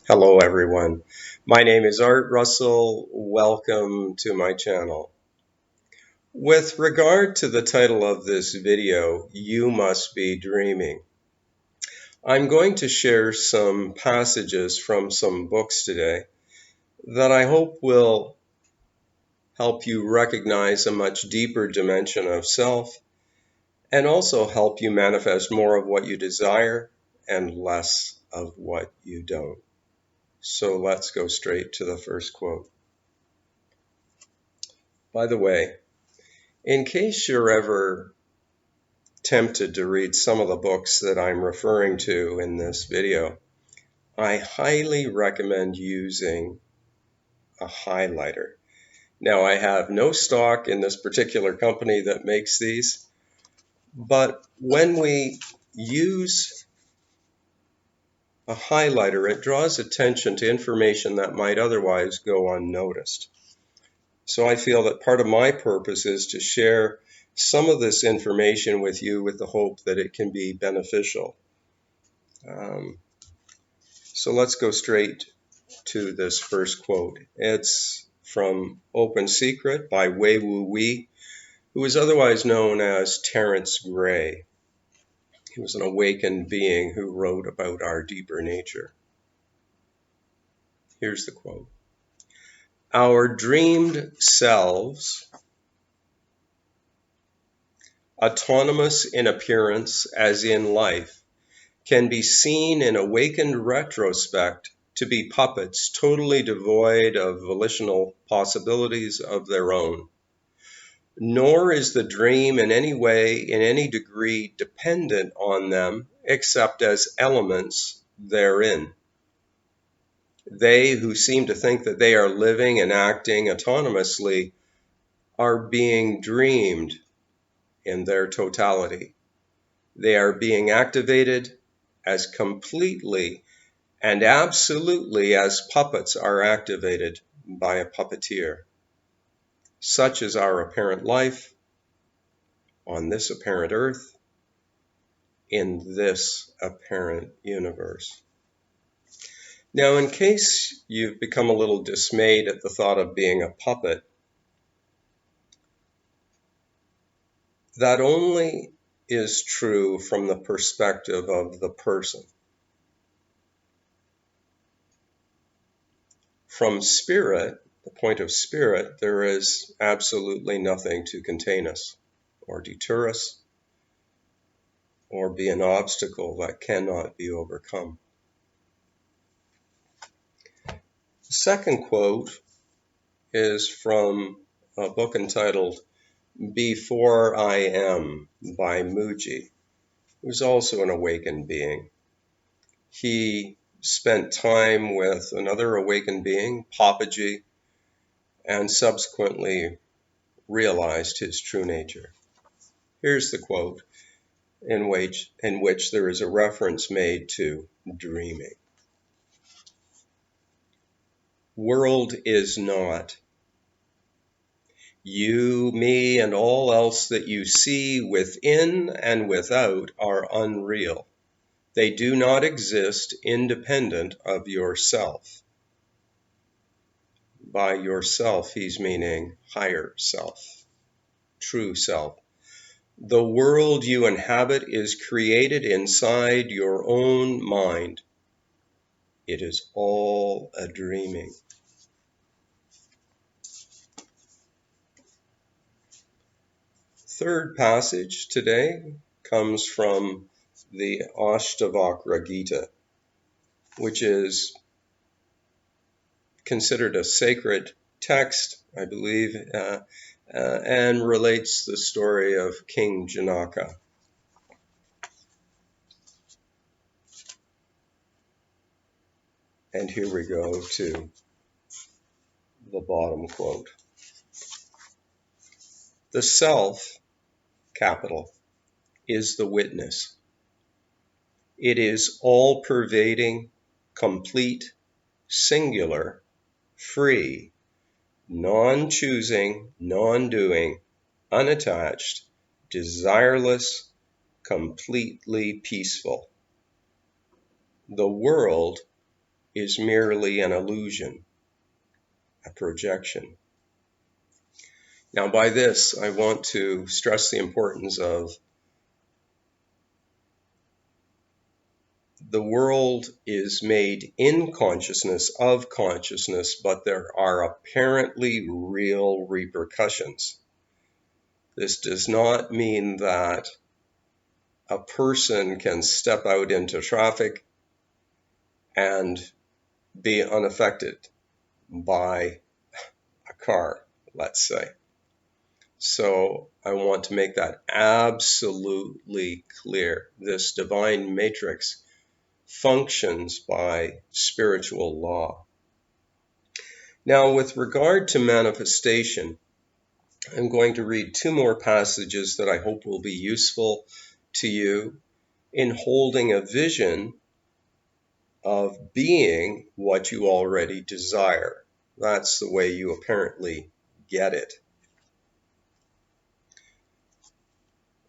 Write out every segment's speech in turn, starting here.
Hello everyone. My name is Art Russell. Welcome to my channel. With regard to the title of this video, You Must Be Dreaming, I'm going to share some passages from some books today that I hope will help you recognize a much deeper dimension of self and also help you manifest more of what you desire and less of what you don't. So let's go straight to the first quote. By the way, in case you're ever tempted to read some of the books that I'm referring to in this video, I highly recommend using a highlighter. Now, I have no stock in this particular company that makes these, but when we use a highlighter, it draws attention to information that might otherwise go unnoticed. So I feel that part of my purpose is to share some of this information with you with the hope that it can be beneficial. So let's go straight to this first quote. It's from Open Secret by Wei Wu Wei, who is otherwise known as Terence Gray. He was an awakened being who wrote about our deeper nature. Here's the quote. Our dreamed selves, autonomous in appearance as in life, can be seen in awakened retrospect to be puppets totally devoid of volitional possibilities of their own. Nor is the dream in any way, in any degree, dependent on them except as elements therein. They who seem to think that they are living and acting autonomously are being dreamed in their totality. They are being activated as completely and absolutely as puppets are activated by a puppeteer. Such is our apparent life on this apparent earth, in this apparent universe. Now, in case you've become a little dismayed at the thought of being a puppet, that only is true from the perspective of the person. From spirit, the point of spirit, there is absolutely nothing to contain us or deter us or be an obstacle that cannot be overcome. The second quote is from a book entitled Before I Am by Muji, who's also an awakened being. He spent time with another awakened being, Papaji, and subsequently realized his true nature. Here's the quote in which there is a reference made to dreaming. World is not. You, me, and all else that you see within and without are unreal. They do not exist independent of yourself. By yourself, he's meaning higher self, true self. The world you inhabit is created inside your own mind. It is all a dreaming. Third passage today comes from the Ashtavakra Gita, which is considered a sacred text, I believe, and relates the story of King Janaka. And here we go to the bottom quote. The self, capital, is the witness. It is all-pervading, complete, singular, free, non-choosing, non-doing, unattached, desireless, completely peaceful. The world is merely an illusion, a projection. Now, by this, I want to stress the importance of the world is made in consciousness of consciousness, but there are apparently real repercussions. This does not mean that a person can step out into traffic and be unaffected by a car, let's say. So I want to make that absolutely clear. This divine matrix functions by spiritual law. Now, with regard to manifestation, I'm going to read two more passages that I hope will be useful to you in holding a vision of being what you already desire. That's the way you apparently get it.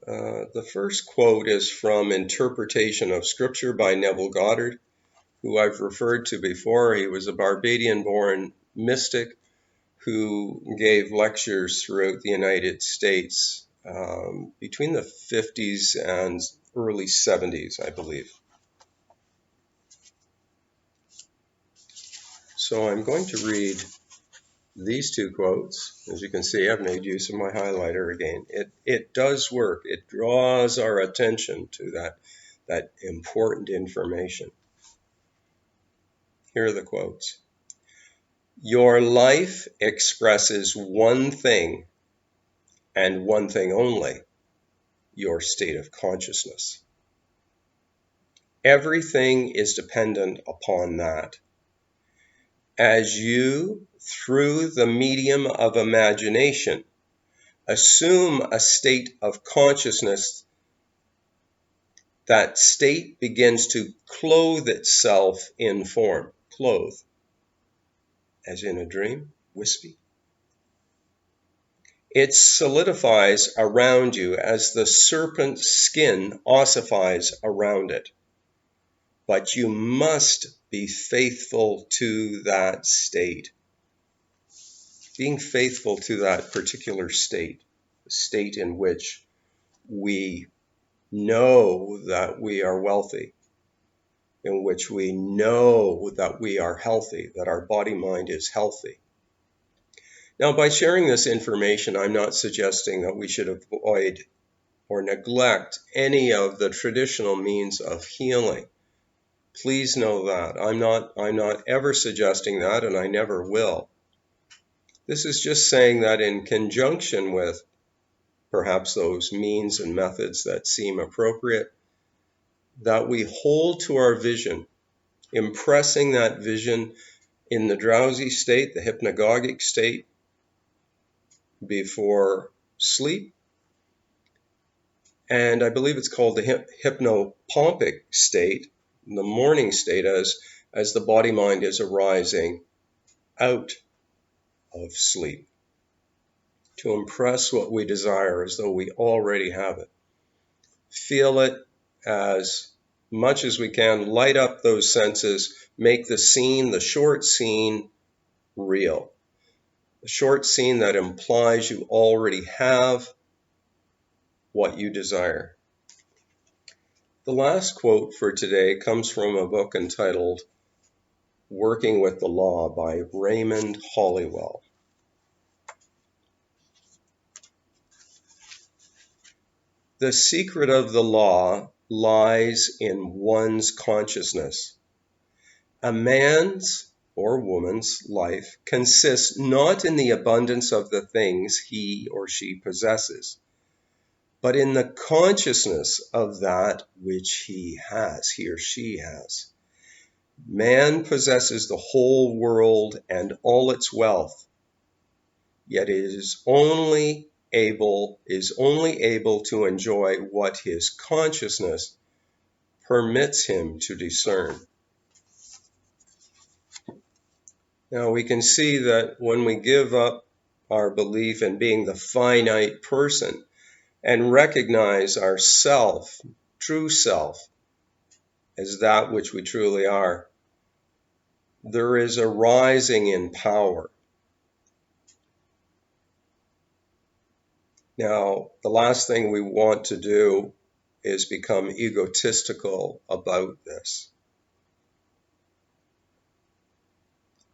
The first quote is from Interpretation of Scripture by Neville Goddard, who I've referred to before. He was a Barbadian-born mystic who gave lectures throughout the United States between the 50s and early 70s, I believe. So I'm going to read these two quotes. As you can see, I've made use of my highlighter again. It does work. It draws our attention to that important information. Here are the quotes. Your life expresses one thing and one thing only, your state of consciousness. Everything is dependent upon that. As you, through the medium of imagination, assume a state of consciousness, that state begins to clothe itself in form. Clothe, as in a dream, wispy. It solidifies around you as the serpent's skin ossifies around it. But you must be faithful to that state. Being faithful to that particular state, the state in which we know that we are wealthy, in which we know that we are healthy, that our body-mind is healthy. Now, by sharing this information, I'm not suggesting that we should avoid or neglect any of the traditional means of healing. Please know that. I'm not ever suggesting that, and I never will. This is just saying that in conjunction with perhaps those means and methods that seem appropriate, that we hold to our vision, impressing that vision in the drowsy state, the hypnagogic state, before sleep. And I believe it's called the hypnopompic state, the morning state, as the body-mind is arising out of sleep, to impress what we desire as though we already have it. Feel it as much as we can, light up those senses, make the scene, the short scene, real. The short scene that implies you already have what you desire. The last quote for today comes from a book entitled Working with the Law by Raymond Hollywell. The secret of the law lies in one's consciousness. A man's or woman's life consists not in the abundance of the things he or she possesses, but in the consciousness of that which he or she has. Man possesses the whole world and all its wealth, yet is only able to enjoy what his consciousness permits him to discern. Now we can see that when we give up our belief in being the finite person and recognize our true self, as that which we truly are, there is a rising in power. Now, the last thing we want to do is become egotistical about this.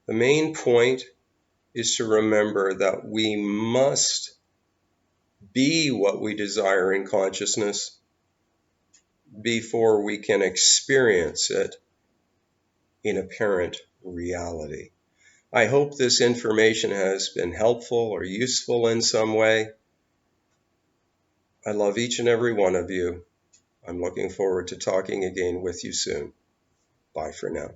The main point is to remember that we must be what we desire in consciousness before we can experience it in apparent reality. I hope this information has been helpful or useful in some way. I love each and every one of you. I'm looking forward to talking again with you soon. Bye for now.